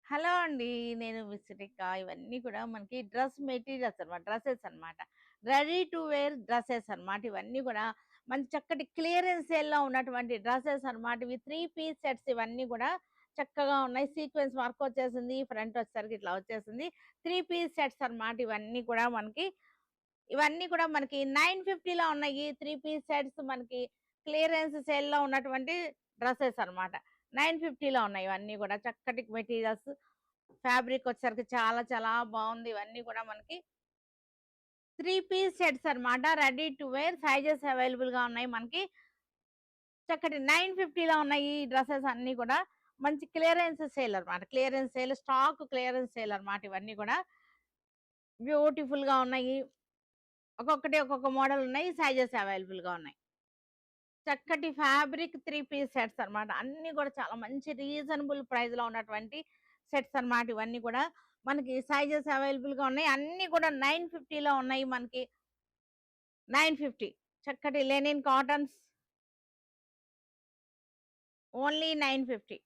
Hello అండి. నేను మిస్రిక. ఇవన్నీ కూడా మనకి డ్రెస్ మెటీరియల్స్ అనమాట. డ్రెసెస్ అనమాట. రెడీ టు వేర్ డ్రెసెస్ అనమాట. ఇవన్నీ కూడా మంచి చక్కటి క్లియరెన్స్ సేల్‌లో ఉన్నటువంటి డ్రెసెస్ అనమాట. ఇవి 3 పీస్ సెట్స్ ఇవన్నీ కూడా చక్కగా ఉన్నాయి. సీక్వెన్స్ వర్క్ వచ్చేసింది. ఫ్రంట్ వచ్చేసరికి ఇట్లా వచ్చేసింది. 3 పీస్ సెట్స్ అనమాట. ఇవన్నీ కూడా మనకి 950లో ఉన్నాయి. 3 పీస్ సెట్స్ మనకి క్లియరెన్స్ సేల్‌లో ఉన్నటువంటి డ్రెసెస్ అనమాట. 950లో ఉన్నాయి ఇవన్నీ కూడా. చక్కటి మెటీరియల్స్ ఫ్యాబ్రిక్ వచ్చేసరికి చాలా చాలా బాగుంది. ఇవన్నీ కూడా మనకి 3 పీస్ సెట్స్ అన్నమాట. Ready to wear sizes available గా ఉన్నాయి మనకి. చక్కటి 950లో ఉన్నాయి ఈ డ్రెస్సెస్ అన్ని కూడా. మంచి క్లియరెన్స్ సేల్ అన్నమాట. Clearance sale, stock clearance sale అన్నమాట ఇవన్నీ కూడా. బ్యూటిఫుల్ గా ఉన్నాయి. ఒక్కొక్కటి ఒక్కొక్క మోడల్ ఉన్నాయి. సైజెస్ అవైలబుల్ గా ఉన్నాయి. చక్కటి ఫ్యాబ్రిక్ 3 పీస్ సెట్స్ అన్నమాట. అన్నీ కూడా చాలా మంచి రీజనబుల్ ప్రైస్‌లో ఉన్నటువంటి సెట్స్ అన్నమాట ఇవన్నీ కూడా. మనకి సైజెస్ అవైలబుల్‌గా ఉన్నాయి. అన్నీ కూడా 950లో ఉన్నాయి మనకి. 950 చక్కటి లెనిన్ కాటన్స్ ఓన్లీ 950.